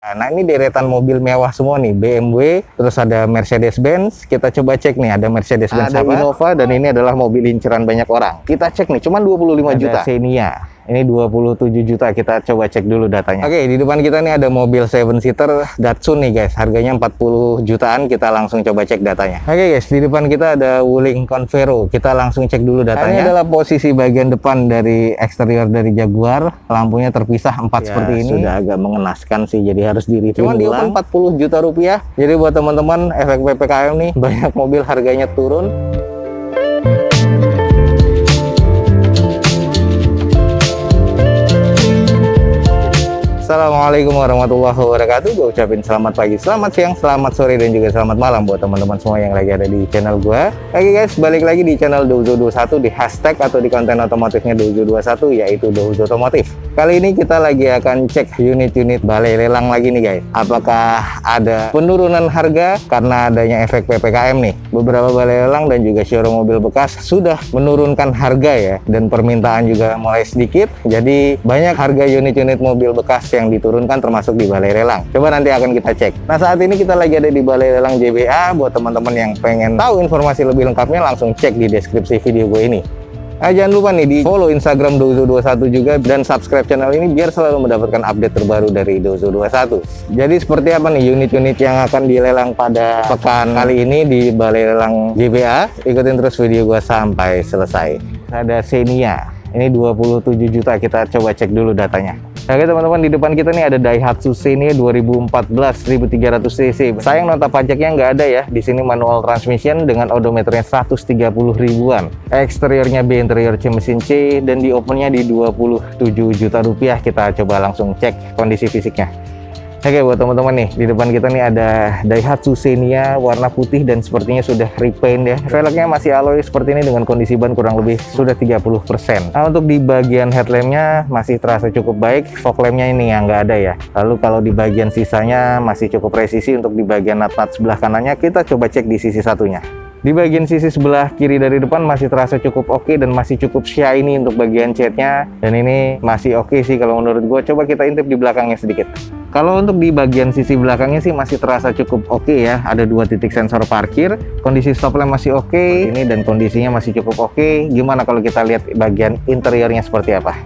Nah, ini deretan mobil mewah semua nih, BMW, terus ada Mercedes-Benz. Kita coba cek nih, ada Mercedes-Benz, ada Innova, dan ini adalah mobil inceran banyak orang. Kita cek nih, cuman 25 juta. Xenia, ini 27 juta. Kita coba cek dulu datanya. Oke, di depan kita nih ada mobil 7-seater Datsun nih guys, harganya 40 jutaan. Kita langsung coba cek datanya. Oke guys, di depan kita ada Wuling Convero. Kita langsung cek dulu datanya. Ini adalah posisi bagian depan dari eksterior dari Jaguar. Lampunya terpisah 4 seperti ini. Sudah agak mengenaskan sih, jadi harus di-review ulang. Cuman di open 40 juta rupiah. Jadi buat teman-teman efek PPKM nih, banyak mobil harganya turun. Assalamualaikum warahmatullahi wabarakatuh. Gue ucapin selamat pagi, selamat siang, selamat sore, dan juga selamat malam buat teman-teman semua yang lagi ada di channel gue. Oke guys, balik lagi di channel Douzo21, di hashtag atau di konten otomotifnya Douzo21, yaitu Douzo Otomotif. Kali ini kita lagi akan cek unit-unit balai lelang lagi nih guys. Apakah ada penurunan harga karena adanya efek PPKM nih? Beberapa balai lelang dan juga showroom mobil bekas sudah menurunkan harga ya, dan permintaan juga mulai sedikit. Jadi banyak harga unit-unit mobil bekas yang diturunkan termasuk di balai lelang. Coba nanti akan kita cek. Nah, saat ini kita lagi ada di balai lelang JBA. Buat teman-teman yang pengen tahu informasi lebih lengkapnya, langsung cek di deskripsi video gue ini. Nah, jangan lupa nih di follow Instagram Douzo21 juga, dan subscribe channel ini biar selalu mendapatkan update terbaru dari Douzo21. Jadi seperti apa nih unit-unit yang akan dilelang pada pekan kali ini di balai lelang JBA? Ikutin terus video gue sampai selesai. Ada Xenia, ini 27 juta. Kita coba cek dulu datanya. Oke teman-teman, di depan kita nih ada Daihatsu Xenia 2014 1300 cc. Sayang nota pajaknya nggak ada ya. Di sini manual transmission dengan odometernya 130 ribuan. Eksteriornya B, interior C, mesin C, dan di opennya di 27 juta rupiah. Kita coba langsung cek kondisi fisiknya. Oke, buat teman-teman nih, di depan kita nih ada Daihatsu Xenia warna putih dan sepertinya sudah repaint ya. Velgnya masih alloy seperti ini dengan kondisi ban kurang lebih sudah 30%. Nah, untuk di bagian headlampnya masih terasa cukup baik. Fog lampnya ini yang nggak ada ya. Lalu kalau di bagian sisanya masih cukup presisi. Untuk di bagian nut-nut sebelah kanannya, kita coba cek di sisi satunya. Di bagian sisi sebelah kiri dari depan masih terasa cukup oke dan masih cukup shiny untuk bagian catnya. Dan ini masih oke sih kalau menurut gue. Coba kita intip di belakangnya sedikit. Kalau untuk di bagian sisi belakangnya sih masih terasa cukup oke ya. Ada 2 titik sensor parkir. Kondisi stop lamp masih oke. Ini dan kondisinya masih cukup oke. Gimana kalau kita lihat bagian interiornya seperti apa?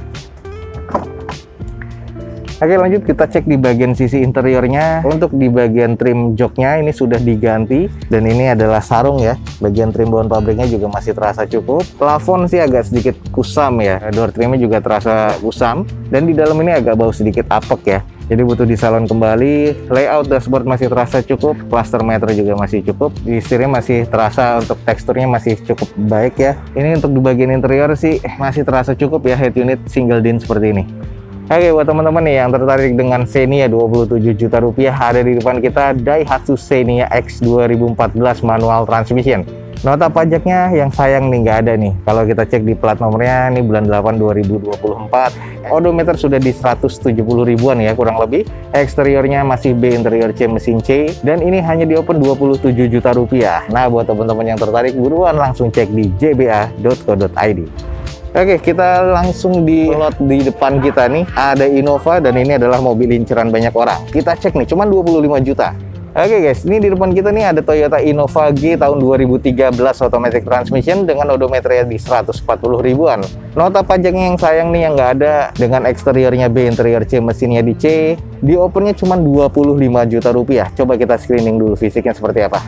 Oke, lanjut kita cek di bagian sisi interiornya. Untuk di bagian trim joknya ini sudah diganti, dan ini adalah sarung ya. Bagian trim bawaan pabriknya juga masih terasa cukup. Plafon sih agak sedikit kusam ya. Door trimnya juga terasa kusam, dan di dalam ini agak bau sedikit apek ya. Jadi butuh disalon kembali. Layout dashboard masih terasa cukup. Cluster meter juga masih cukup. Di setirnya masih terasa, untuk teksturnya masih cukup baik ya. Ini untuk di bagian interior sih masih terasa cukup ya. Head unit single din seperti ini. Oke, buat teman-teman nih yang tertarik dengan Xenia 27 juta rupiah, ada di depan kita Daihatsu Xenia X 2014 manual transmission. Nota pajaknya yang sayang nih nggak ada nih. Kalau kita cek di plat nomornya, ini bulan 8 2024. Odometer sudah di 170 ribuan ya kurang lebih. Eksteriornya masih B, interior C, mesin C. Dan ini hanya di open 27 juta rupiah. Nah, buat teman-teman yang tertarik, buruan langsung cek di jba.co.id. Oke, kita langsung di lot di depan kita nih ada Innova, dan ini adalah mobil inceran banyak orang. Kita cek nih, cuman 25 juta. Oke guys, ini di depan kita nih ada Toyota Innova G tahun 2013 automatic transmission dengan odometernya di 140 ribuan. Nota pajaknya yang sayang nih yang nggak ada, dengan eksteriornya B, interior C, mesinnya di C. Di opennya cuman 25 juta rupiah. Coba kita screening dulu fisiknya seperti apa.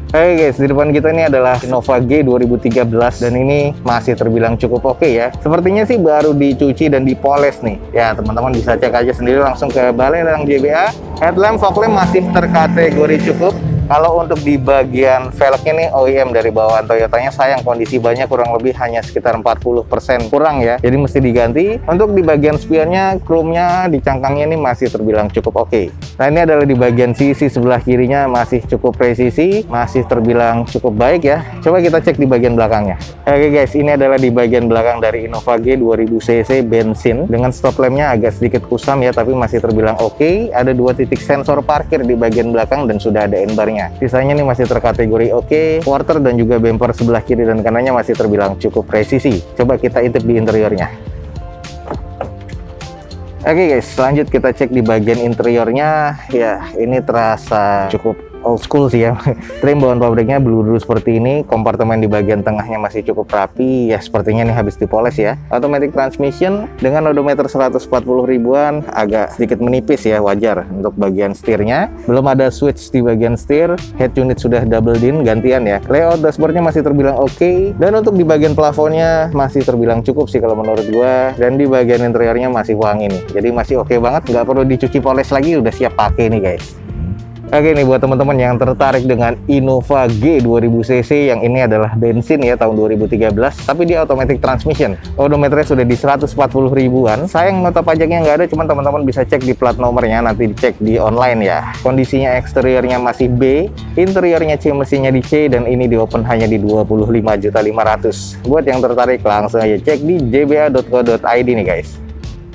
Oke guys, di depan kita ini adalah Innova G 2013, dan ini masih terbilang cukup oke ya. Sepertinya sih baru dicuci dan dipoles nih. Ya, teman-teman bisa cek aja sendiri langsung ke balai lelang JBA. Headlamp, fog lamp masih terkategori cukup. Kalau untuk di bagian velgnya nih OEM dari bawaan Toyotanya, sayang kondisi banyak kurang lebih hanya sekitar 40% kurang ya. Jadi mesti diganti. Untuk di bagian spionnya, chrome-nya di cangkangnya ini masih terbilang cukup oke. Nah, ini adalah di bagian sisi sebelah kirinya masih cukup presisi, masih terbilang cukup baik ya. Coba kita cek di bagian belakangnya. Oke guys, ini adalah di bagian belakang dari Innova G 2000 cc bensin dengan stop lamp-nya agak sedikit kusam ya, tapi masih terbilang oke. Ada 2 titik sensor parkir di bagian belakang dan sudah ada N-bar-nya. Sisanya ini masih terkategori oke. Quarter dan juga bumper sebelah kiri dan kanannya masih terbilang cukup presisi. Coba kita intip di interiornya. Oke guys, lanjut kita cek di bagian interiornya. Ya, ini terasa cukup old school sih ya. Trim bawaan pabriknya blue seperti ini. Kompartemen di bagian tengahnya masih cukup rapi. Ya, sepertinya ini habis dipoles ya. Automatic transmission dengan odometer 140 ribuan, agak sedikit menipis ya, wajar untuk bagian setirnya. Belum ada switch di bagian setir. Head unit sudah double din gantian ya. Layout dashboardnya masih terbilang oke. Dan untuk di bagian plafonnya masih terbilang cukup sih kalau menurut gua. Dan di bagian interiornya masih wangi nih. Jadi masih oke banget, nggak perlu dicuci poles lagi, udah siap pakai nih guys. Oke nih, buat teman-teman yang tertarik dengan Innova G 2000cc, yang ini adalah bensin ya tahun 2013, tapi dia automatic transmission. Odometernya sudah di 140 ribuan. Sayang nota pajaknya nggak ada, cuman teman-teman bisa cek di plat nomornya, nanti dicek di online ya. Kondisinya eksteriornya masih B, interiornya C, mesinnya di C, dan ini di open hanya di 25.500.000. Buat yang tertarik langsung aja cek di jba.co.id nih guys.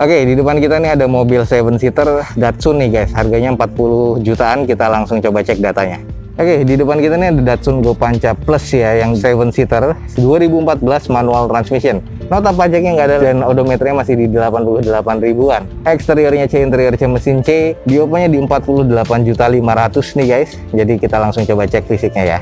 Oke, di depan kita nih ada mobil 7-seater Datsun nih guys, harganya 40 jutaan, kita langsung coba cek datanya. Oke, di depan kita nih ada Datsun Go Panca Plus ya, yang 7-seater 2014 manual transmission. Nota pajaknya nggak ada dan odometernya masih di 88 ribuan. Eksteriornya C, interior C, mesin C, di opennya di 48.500.000 nih guys. Jadi kita langsung coba cek fisiknya ya.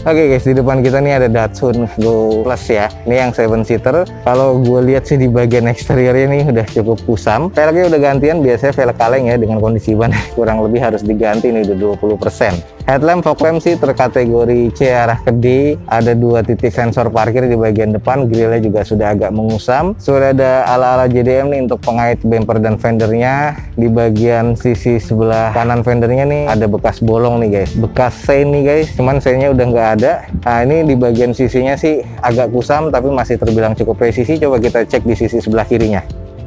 Oke guys, di depan kita nih ada Datsun Go Plus ya. Ini yang 7-seater. Kalau gue lihat sih di bagian eksteriornya nih udah cukup kusam. Velgnya udah gantian, biasanya velg kaleng ya, dengan kondisi ban kurang lebih harus diganti nih, udah 20%. Headlamp, fog lamp sih terkategori C arah ke D. Ada 2 titik sensor parkir di bagian depan. Grillnya juga sudah agak mengusam. Sudah ada ala-ala JDM nih untuk pengait bumper dan fendernya. Di bagian sisi sebelah kanan fendernya nih ada bekas bolong nih guys, bekas sein nih guys, cuman seinnya udah nggak ada. Nah, ini di bagian sisinya sih agak kusam tapi masih terbilang cukup presisi. Coba kita cek di sisi sebelah kirinya.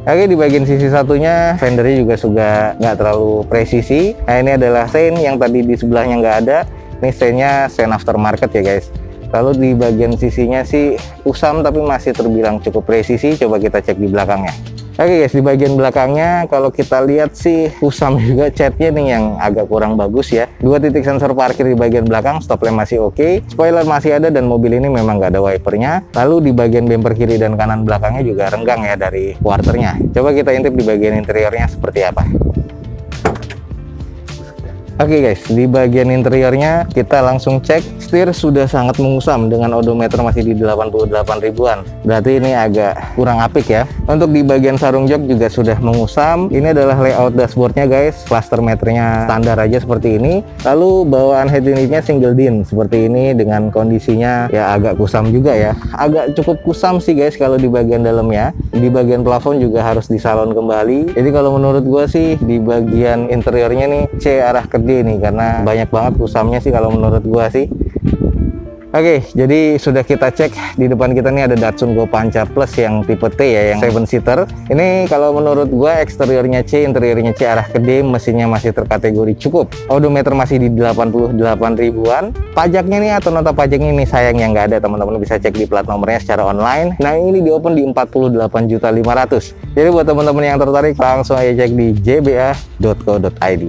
Oke, di bagian sisi satunya fendernya juga sudah nggak terlalu presisi. Nah, ini adalah sein yang tadi di sebelahnya nggak ada. Ini seinnya sein aftermarket ya guys. Lalu di bagian sisinya sih kusam tapi masih terbilang cukup presisi. Coba kita cek di belakangnya. Oke guys, di bagian belakangnya kalau kita lihat sih kusam juga, catnya nih yang agak kurang bagus ya. 2 titik sensor parkir di bagian belakang, stop lamp masih oke, spoiler masih ada, dan mobil ini memang nggak ada wipernya. Lalu di bagian bumper kiri dan kanan belakangnya juga renggang ya dari quarternya. Coba kita intip di bagian interiornya seperti apa. Oke guys, di bagian interiornya kita langsung cek. Setir sudah sangat mengusam dengan odometer masih di 88 ribuan. Berarti ini agak kurang apik ya. Untuk di bagian sarung jok juga sudah mengusam. Ini adalah layout dashboardnya guys. Cluster meternya standar aja seperti ini. Lalu bawaan head unitnya single din seperti ini dengan kondisinya ya agak kusam juga ya. Agak cukup kusam sih guys kalau di bagian dalamnya. Di bagian plafon juga harus disalon kembali. Jadi kalau menurut gua sih di bagian interiornya nih C arah ke D nih, karena banyak banget kusamnya sih kalau menurut gua sih. Oke, jadi sudah kita cek. Di depan kita nih ada Datsun Go Panca Plus yang tipe T ya, yang 7-seater. Ini kalau menurut gua eksteriornya C, interiornya C arah ke D, mesinnya masih terkategori cukup. Odometer masih di 88 ribuan. Pajaknya nih atau nota pajaknya ini sayang yang nggak ada, teman-teman bisa cek di plat nomornya secara online. Nah, ini di open di 48.500.000. Jadi buat teman-teman yang tertarik langsung aja cek di jba.co.id.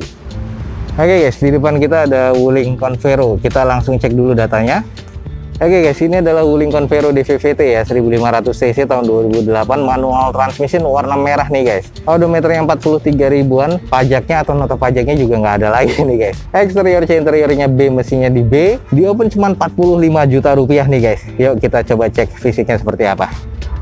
Oke guys, di depan kita ada Wuling Convero. Kita langsung cek dulu datanya. Oke guys, ini adalah Wuling Convero DVVT ya, 1500cc tahun 2008, manual transmission warna merah nih guys. Odometernya 43 ribuan, pajaknya atau nota pajaknya juga nggak ada lagi nih guys. Eksterior C, interiornya B, mesinnya di B. Di open cuma 45 juta rupiah nih guys. Yuk kita coba cek fisiknya seperti apa.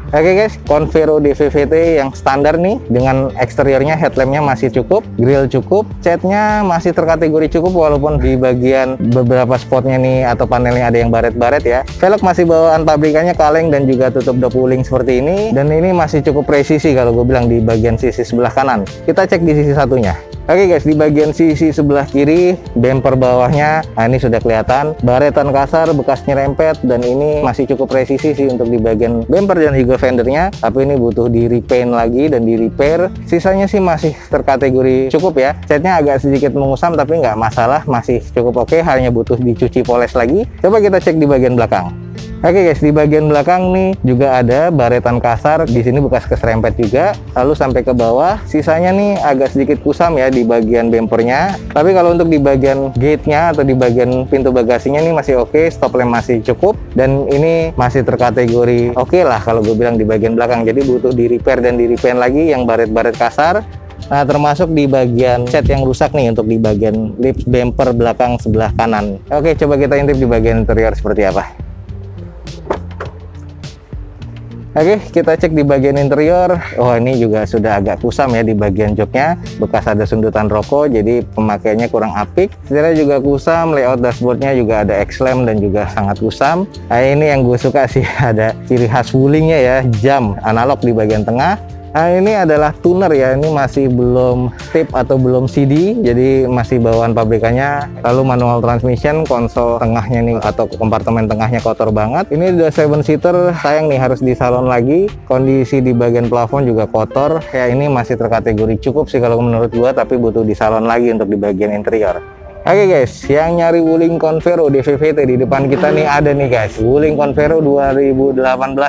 Oke guys, Convero DVVT yang standar nih, dengan eksteriornya headlampnya masih cukup, grill cukup, catnya masih terkategori cukup walaupun di bagian beberapa spotnya nih atau panelnya ada yang baret-baret ya. Velg masih bawaan pabrikannya kaleng dan juga tutup dop wuling seperti ini, dan ini masih cukup presisi kalau gue bilang di bagian sisi sebelah kanan. Kita cek di sisi satunya. Oke guys, di bagian sisi sebelah kiri, bumper bawahnya, nah ini sudah kelihatan, baretan kasar, bekas nyerempet, dan ini masih cukup presisi sih untuk di bagian bumper dan juga fendernya, tapi ini butuh di repaint lagi dan di repair. Sisanya sih masih terkategori cukup ya, catnya agak sedikit mengusam tapi nggak masalah, masih cukup oke, hanya butuh dicuci poles lagi. Coba kita cek di bagian belakang. Oke guys, di bagian belakang nih juga ada baretan kasar, di sini bekas keserempet juga, lalu sampai ke bawah. Sisanya nih agak sedikit kusam ya di bagian bumpernya. Tapi kalau untuk di bagian gate-nya atau di bagian pintu bagasinya nih masih oke, stop lamp masih cukup, dan ini masih terkategori oke lah kalau gue bilang di bagian belakang. Jadi butuh di repair dan di repaint lagi yang baret-baret kasar. Nah, termasuk di bagian cat yang rusak nih untuk di bagian lip bumper belakang sebelah kanan. Oke, coba kita intip di bagian interior seperti apa. Oke, kita cek di bagian interior. Oh, ini juga sudah agak kusam ya di bagian joknya. Bekas ada sundutan rokok, jadi pemakaiannya kurang apik. Setirnya juga kusam, layout dashboardnya juga ada X-lamp dan juga sangat kusam. Nah, ini yang gue suka sih, ada ciri khas wulingnya ya, jam analog di bagian tengah. Nah, ini adalah tuner ya, ini masih belum tip atau belum CD, jadi masih bawaan pabrikannya. Lalu manual transmission, konsol tengahnya nih atau kompartemen tengahnya kotor banget. Ini udah 7 seater, sayang nih harus di salon lagi. Kondisi di bagian plafon juga kotor. Ya, ini masih terkategori cukup sih kalau menurut gua, tapi butuh di salon lagi untuk di bagian interior. Oke guys, yang nyari Wuling Convero DVVT di depan kita nih ada nih guys, Wuling Convero 2018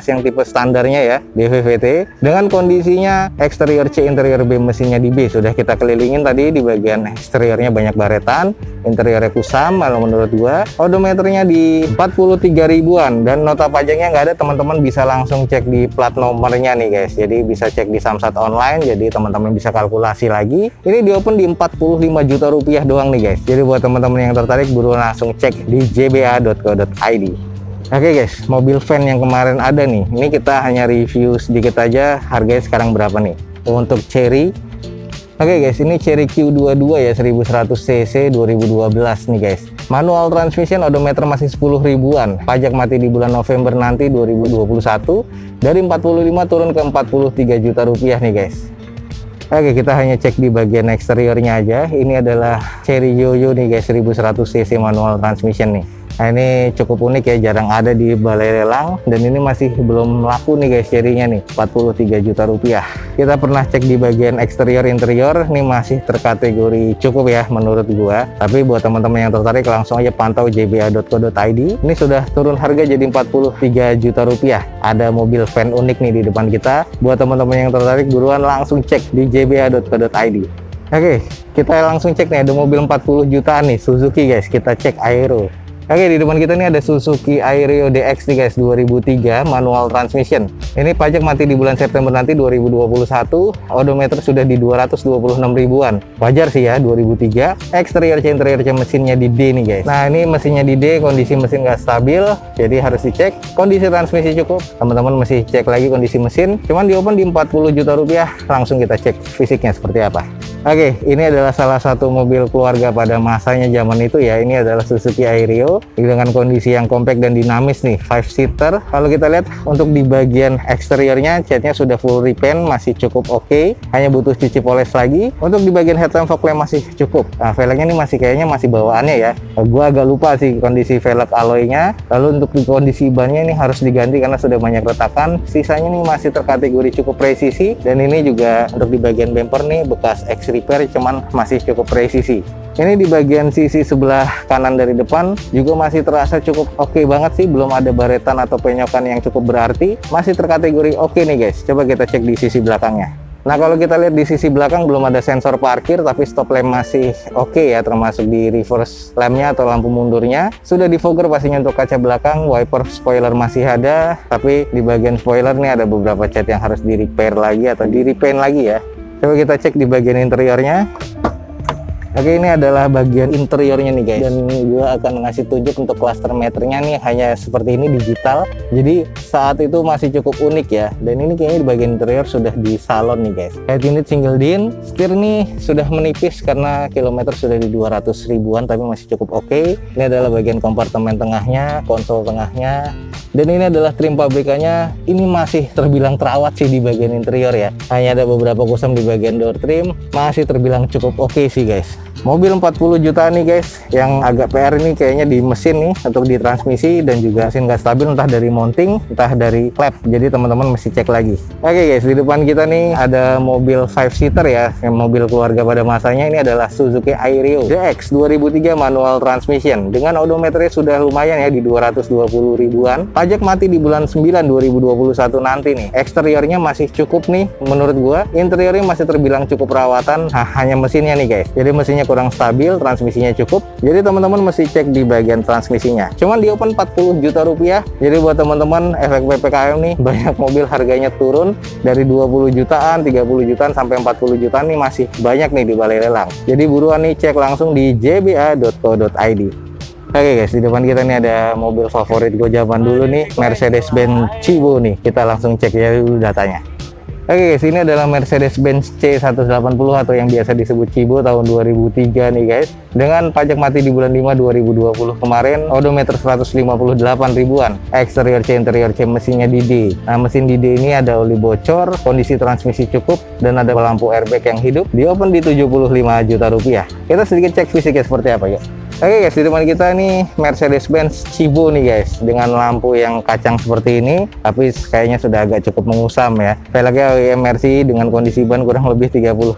yang tipe standarnya ya, DVVT. Dengan kondisinya eksterior C, interior B, mesinnya di B. Sudah kita kelilingin tadi, di bagian eksteriornya banyak baretan, interiornya kusam kalau menurut gua. Odometernya di 43 ribuan dan nota pajaknya nggak ada, teman-teman bisa langsung cek di plat nomornya nih guys. Jadi bisa cek di Samsat online, jadi teman-teman bisa kalkulasi lagi. Ini di open di 45 juta rupiah doang nih guys. Jadi buat teman-teman yang tertarik, buruan langsung cek di jba.co.id. Oke guys, mobil van yang kemarin ada nih, ini kita hanya review sedikit aja, harganya sekarang berapa nih untuk Chery. Oke guys, ini Chery Q22 ya, 1100 cc 2012 nih guys. Manual transmission, odometer masih 10 ribuan. Pajak mati di bulan November nanti 2021. Dari 45 turun ke 43 juta rupiah nih guys. Oke, kita hanya cek di bagian eksteriornya aja. Ini adalah Chery Yoyo nih guys, 1100 cc manual transmission nih. Nah, ini cukup unik ya, jarang ada di balai lelang, dan ini masih belum laku nih guys Chery-nya nih, 43 juta rupiah. Kita pernah cek di bagian eksterior interior, ini masih terkategori cukup ya menurut gua. Tapi buat teman-teman yang tertarik langsung aja pantau jba.co.id. Ini sudah turun harga jadi 43 juta rupiah. Ada mobil van unik nih di depan kita. Buat teman-teman yang tertarik, buruan langsung cek di jba.co.id. Oke, kita langsung cek nih, ada mobil 40 jutaan nih, Suzuki guys. Kita cek Aero. Oke, di depan kita nih ada Suzuki Aero DX nih guys, 2003 manual transmission. Ini pajak mati di bulan September nanti 2021. Odometer sudah di 226 ribuan. Wajar sih ya, 2003. Eksterior C, interior C, mesinnya di D nih guys. Nah, ini mesinnya di D, kondisi mesin nggak stabil, jadi harus dicek. Kondisi transmisi cukup, teman-teman mesti cek lagi kondisi mesin. Cuman di open di 40 juta rupiah, langsung kita cek fisiknya seperti apa. Oke, ini adalah salah satu mobil keluarga pada masanya zaman itu ya. Ini adalah Suzuki Aero dengan kondisi yang compact dan dinamis nih, 5 seater. Kalau kita lihat untuk di bagian eksteriornya, catnya sudah full repaint, masih cukup oke. Hanya butuh cuci poles lagi. Untuk di bagian headlamp fog lamp masih cukup. Nah, velgnya ini masih kayaknya masih bawaannya ya. Gua agak lupa sih kondisi velg alloynya. Lalu untuk di kondisi bannya ini harus diganti karena sudah banyak retakan. Sisanya nih masih terkategori cukup presisi. Dan ini juga untuk di bagian bumper nih bekas repair, cuman masih cukup presisi. Ini di bagian sisi sebelah kanan dari depan juga masih terasa cukup oke banget sih, belum ada baretan atau penyokan yang cukup berarti, masih terkategori oke nih guys. Coba kita cek di sisi belakangnya. Nah, kalau kita lihat di sisi belakang belum ada sensor parkir, tapi stop lamp masih oke ya, termasuk di reverse lampnya atau lampu mundurnya. Sudah di fogger pastinya untuk kaca belakang, wiper spoiler masih ada, tapi di bagian spoiler nih ada beberapa cat yang harus di repair lagi atau di repaint lagi ya. Coba kita cek di bagian interiornya. Oke, ini adalah bagian interiornya nih guys, dan gue akan ngasih tunjuk untuk cluster meternya nih, hanya seperti ini digital, jadi saat itu masih cukup unik ya. Dan ini kayaknya di bagian interior sudah di salon nih guys. Head unit single din, setir nih sudah menipis karena kilometer sudah di 200 ribuan, tapi masih cukup oke. Ini adalah bagian kompartemen tengahnya, konsol tengahnya. Dan ini adalah trim pabrikannya, ini masih terbilang terawat sih di bagian interior ya. Hanya ada beberapa kusam di bagian door trim, masih terbilang cukup oke sih guys. Mobil 40 juta nih guys, yang agak PR ini kayaknya di mesin nih, untuk di transmisi dan juga mesin nggak stabil, entah dari mounting, entah dari klep. Jadi teman-teman mesti cek lagi. Oke guys, di depan kita nih ada mobil 5 seater ya, yang mobil keluarga pada masanya. Ini adalah Suzuki Aero DX 2003 manual transmission. Dengan odometernya sudah lumayan ya, di 220 ribuan. Pajak mati di bulan 9 2021 nanti nih. Eksteriornya masih cukup nih menurut gua. Interiornya masih terbilang cukup perawatan. Nah, hanya mesinnya nih guys. Jadi mesinnya kurang stabil, transmisinya cukup. Jadi teman-teman mesti cek di bagian transmisinya. Cuman di open 40 juta rupiah. Jadi buat teman-teman efek PPKM nih, banyak mobil harganya turun dari 20 jutaan, 30 jutaan sampai 40 jutaan nih, masih banyak nih di balai lelang. Jadi buruan nih cek langsung di jba.co.id. Oke guys, di depan kita nih ada mobil favorit gue zaman dulu nih, Mercedes-Benz Cibo nih. Kita langsung cek ya dulu datanya. Oke guys, ini adalah Mercedes-Benz C180 atau yang biasa disebut Cibo tahun 2003 nih guys. Dengan pajak mati di bulan 5 2020 kemarin, odometer 158 ribuan, exterior C, interior C, mesinnya di D. Nah, mesin di D ini ada oli bocor, kondisi transmisi cukup, dan ada lampu airbag yang hidup. Di open di 75 juta rupiah. Kita sedikit cek fisiknya seperti apa yuk. Oke guys, di depan kita nih Mercedes-Benz Cibo nih guys, dengan lampu yang kacang seperti ini, tapi kayaknya sudah agak cukup mengusam ya. Velgnya OEM Mercy dengan kondisi ban kurang lebih 30%,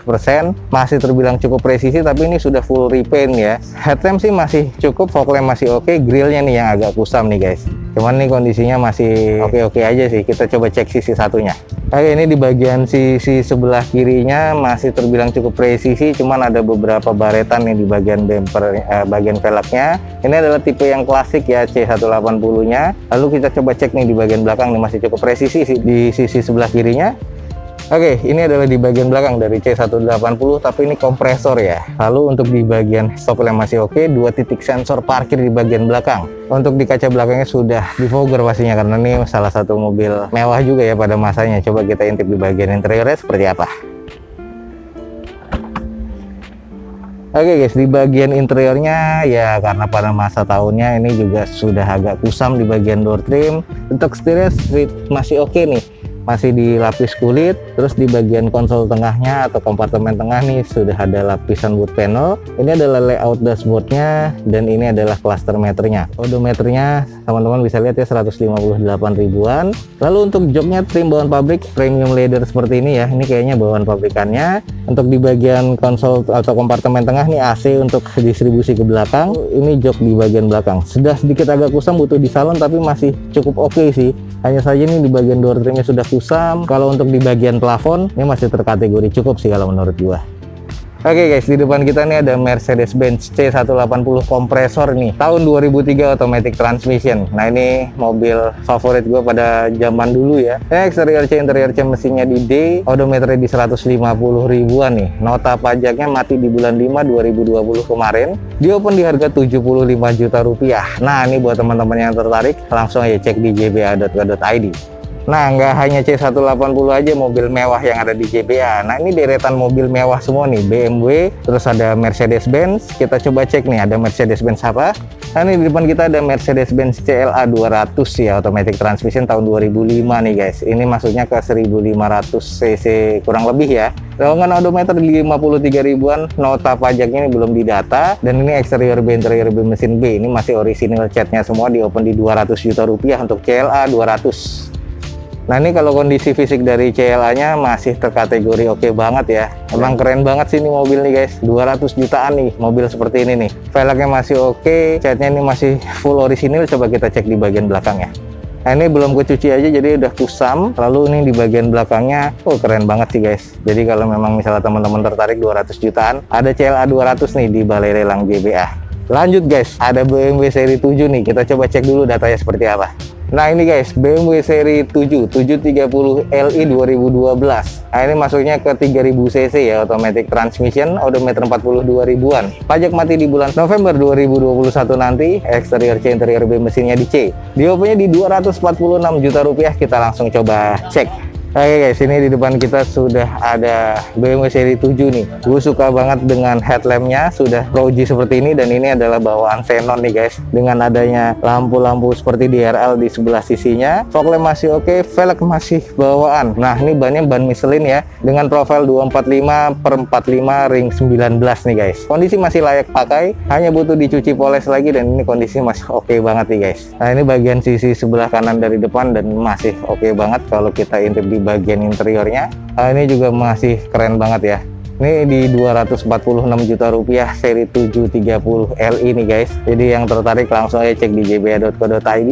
masih terbilang cukup presisi, tapi ini sudah full repaint ya. Headlamp sih masih cukup, fog lamp masih oke, grillnya nih yang agak kusam nih guys. Cuman nih kondisinya masih oke-oke aja sih. Kita coba cek sisi satunya. Oke, ini di bagian sisi sebelah kirinya masih terbilang cukup presisi, cuman ada beberapa baretan nih di bagian bumper, bagian velgnya. Ini adalah tipe yang klasik ya, C180-nya. Lalu kita coba cek nih di bagian belakang nih, masih cukup presisi sih di sisi sebelah kirinya. Oke, ini adalah di bagian belakang dari C180, tapi ini kompresor ya. Lalu untuk di bagian stop lamp masih oke, 2 titik sensor parkir di bagian belakang. Untuk di kaca belakangnya sudah di fogger pastinya, karena ini salah satu mobil mewah juga ya pada masanya. Coba kita intip di bagian interiornya seperti apa. Oke guys, di bagian interiornya ya karena pada masa tahunnya ini juga sudah agak kusam di bagian door trim. Untuk stereo masih oke nih, masih dilapis kulit. Terus di bagian konsol tengahnya atau kompartemen tengah nih sudah ada lapisan wood panel. Ini adalah layout dashboardnya, dan ini adalah cluster meternya. Odometernya teman-teman bisa lihat ya, 158 ribuan. Lalu untuk joknya trim bawaan pabrik premium leather seperti ini ya. Ini kayaknya bawaan pabrikannya. Untuk di bagian konsol atau kompartemen tengah nih AC untuk distribusi ke belakang. Ini jok di bagian belakang. Sudah sedikit agak kusam, butuh di salon, tapi masih cukup oke sih. Hanya saja nih di bagian door trimnya sudah kusam. Kalau untuk di bagian plafon ini masih terkategori cukup sih kalau menurut gua. Oke guys, di depan kita nih ada Mercedes-Benz C180 kompresor nih, tahun 2003 automatic transmission. Nah, ini mobil favorit gue pada zaman dulu ya. Exterior C, interior C, mesinnya di D, odometernya di 150 ribuan nih. Nota pajaknya mati di bulan 5 2020 kemarin. Di open di harga 75 juta rupiah. Nah, ini buat teman-teman yang tertarik, langsung aja cek di jba.co.id. Nah, nggak hanya C180 aja mobil mewah yang ada di JBA. Nah, ini deretan mobil mewah semua nih, BMW, terus ada Mercedes-Benz. Kita coba cek nih, ada Mercedes-Benz apa. Nah, ini di depan kita ada Mercedes-Benz CLA 200 ya, automatic transmission tahun 2005 nih guys. Ini masuknya ke 1500 cc kurang lebih ya. Dorongan odometer di 53 ribuan, nota pajaknya ini belum didata. Dan ini exterior B, interior B, mesin B. Ini masih original catnya semua, di open di 200 juta rupiah untuk CLA 200. Nah, ini kalau kondisi fisik dari CLA-nya masih terkategori oke banget ya. Emang keren banget sih ini mobil nih guys. 200 jutaan nih mobil seperti ini nih. Velgnya masih oke, catnya ini masih full orisinil. Coba kita cek di bagian belakang ya. Nah, ini belum kecuci aja jadi udah kusam. Lalu ini di bagian belakangnya, keren banget sih guys. Jadi kalau memang misalnya teman-teman tertarik 200 jutaan, ada CLA 200 nih di balai lelang JBA. Lanjut guys, ada BMW seri 7 nih. Kita coba cek dulu datanya seperti apa. Nah, ini guys, BMW seri 7 730 Li 2012. Nah, ini masuknya ke 3000 cc ya, automatic transmission, odometer 42 ribuan. Pajak mati di bulan November 2021 nanti. Exterior C, interior B, mesinnya di C. Di OP-nya di 246 juta rupiah. Kita langsung coba cek. Oke guys, ini di depan kita sudah ada BMW seri 7 nih. Gue suka banget dengan headlampnya, sudah Pro G seperti ini. Dan ini adalah bawaan xenon nih guys, dengan adanya lampu-lampu seperti DRL di sebelah sisinya. Fog lamp masih oke, velg masih bawaan. Nah, ini bannya ban Michelin ya, dengan profil 245/45 ring 19 nih guys. Kondisi masih layak pakai, hanya butuh dicuci poles lagi. Dan ini kondisi masih oke banget nih guys. Nah, ini bagian sisi sebelah kanan dari depan dan masih oke banget kalau kita intip di bagian interiornya. Ini juga masih keren banget ya. Ini di 246 juta rupiah seri 730 Li nih guys. Jadi yang tertarik langsung aja cek di jba.co.id.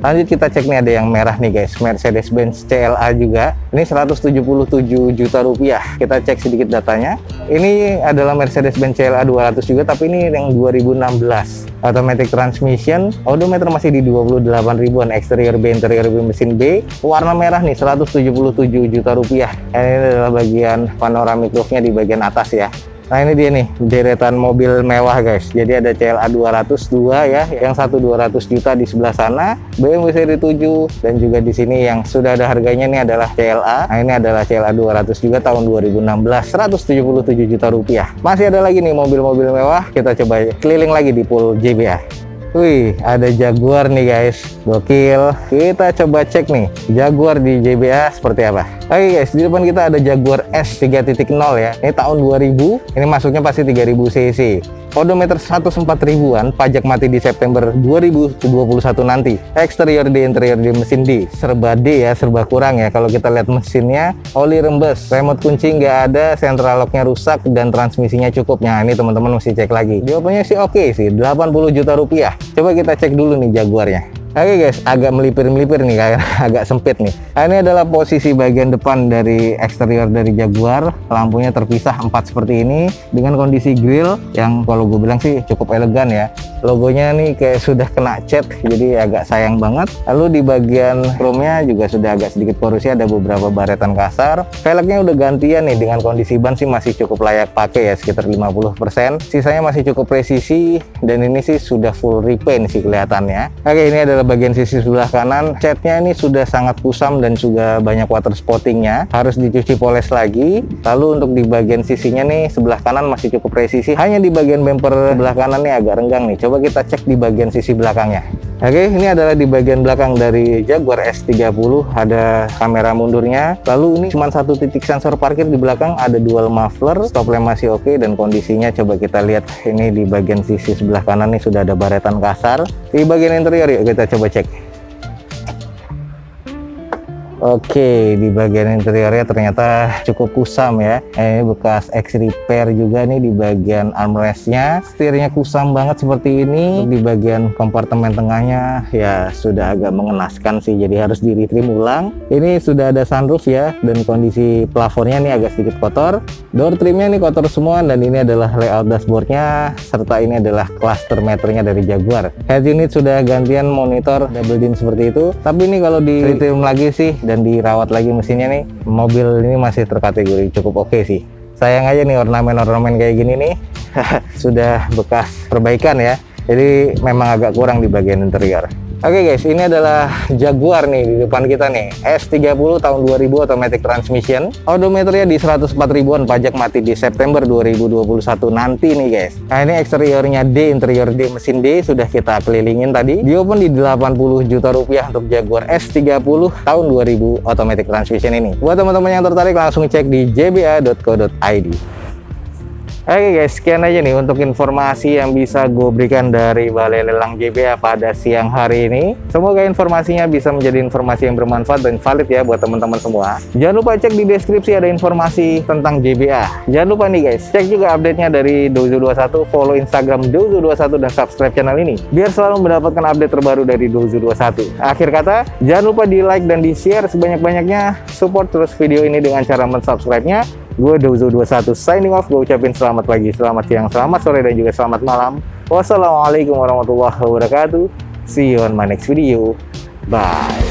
Lanjut kita cek nih, ada yang merah nih guys, Mercedes-Benz CLA juga. Ini 177 juta rupiah. Kita cek sedikit datanya. Ini adalah Mercedes-Benz CLA 200 juga, tapi ini yang 2016. Automatic transmission, odometer masih di 28 ribuan, eksterior B, interior B, mesin B, warna merah nih 177 juta rupiah. Ini adalah bagian panoramic roofnya di bagian atas ya. Nah ini dia nih deretan mobil mewah guys. Jadi ada CLA 202 ya, yang satu 200 juta di sebelah sana, BMW seri 7, dan juga di sini yang sudah ada harganya nih adalah CLA. Nah ini adalah CLA 200 juga tahun 2016, 177 juta rupiah. Masih ada lagi nih mobil-mobil mewah. Kita coba keliling lagi di pool JBA. Wih, ada Jaguar nih guys, gokil. Kita coba cek nih Jaguar di JBA seperti apa. Oke guys, di depan kita ada Jaguar S 3.0 ya. Ini tahun 2000, ini masuknya pasti 3000 cc. Odometer 104 ribuan, pajak mati di September 2021 nanti. Eksterior D, interior D, mesin D. Serba D ya, serba kurang ya. Kalau kita lihat mesinnya, oli rembes, remote kunci nggak ada, central locknya rusak, dan transmisinya cukup. Nah ini teman-teman mesti cek lagi. Jawabannya sih oke sih, 80 juta rupiah. Coba kita cek dulu nih Jaguarnya. Oke guys, agak melipir-melipir nih, kayak agak sempit nih. Nah, ini adalah posisi bagian depan dari eksterior dari Jaguar. Lampunya terpisah 4 seperti ini dengan kondisi grill yang kalau gue bilang sih cukup elegan ya. Logonya nih kayak sudah kena cat, jadi agak sayang banget. Lalu di bagian chrome-nya juga sudah agak sedikit korosi, ada beberapa baretan kasar. Velgnya udah gantian nih, dengan kondisi ban sih masih cukup layak pakai ya, sekitar 50%. Sisanya masih cukup presisi, dan ini sih sudah full repaint sih kelihatannya. Oke, ini adalah bagian sisi sebelah kanan. Catnya ini sudah sangat kusam dan juga banyak water spottingnya, harus dicuci poles lagi. Lalu untuk di bagian sisinya nih sebelah kanan masih cukup presisi, hanya di bagian bumper sebelah kanan nih agak renggang nih. Coba kita cek di bagian sisi belakangnya. Oke, ini adalah di bagian belakang dari Jaguar S30, ada kamera mundurnya. Lalu ini cuma satu titik sensor parkir di belakang, ada dual muffler, stop lamp masih oke, dan kondisinya coba kita lihat ini di bagian sisi sebelah kanan nih sudah ada baretan kasar. Di bagian interior yuk kita coba cek. Oke, di bagian interiornya ternyata cukup kusam ya. Ini bekas ex repair juga nih di bagian armrestnya. Setirnya kusam banget seperti ini. Di bagian kompartemen tengahnya ya sudah agak mengenaskan sih, jadi harus di retrim ulang. Ini sudah ada sunroof ya, dan kondisi plafonnya nih agak sedikit kotor. Door trimnya nih kotor semua, dan ini adalah layout dashboardnya, serta ini adalah cluster meternya dari Jaguar. Head unit sudah gantian monitor double din seperti itu. Tapi ini kalau di retrim lagi sih dan dirawat lagi mesinnya nih, mobil ini masih terkategori cukup oke sih. Sayang aja nih ornamen-ornamen kayak gini nih sudah bekas perbaikan ya, jadi memang agak kurang di bagian interior. Oke guys, ini adalah Jaguar nih di depan kita nih, S30 tahun 2000, automatic transmission. Odometernya di 104 ribuan, pajak mati di September 2021 nanti nih guys. Nah ini eksteriornya D, interior D, mesin D, sudah kita kelilingin tadi. Diopen di 80 juta rupiah untuk Jaguar S30 tahun 2000 automatic transmission ini. Buat teman-teman yang tertarik langsung cek di jba.co.id. Oke guys, sekian aja nih untuk informasi yang bisa gue berikan dari Balai Lelang JBA pada siang hari ini. Semoga informasinya bisa menjadi informasi yang bermanfaat dan valid ya buat teman-teman semua. Jangan lupa cek di deskripsi, ada informasi tentang JBA. Jangan lupa nih guys, cek juga update-nya dari Dozo21, follow Instagram Dozo21 dan subscribe channel ini biar selalu mendapatkan update terbaru dari Dozo21. Akhir kata, jangan lupa di like dan di share sebanyak-banyaknya. Support terus video ini dengan cara mensubscribe-nya. Gue Dozo21 signing off. Gue ucapin selamat pagi, selamat siang, selamat sore, dan juga selamat malam. Wassalamualaikum warahmatullahi wabarakatuh. See you on my next video. Bye.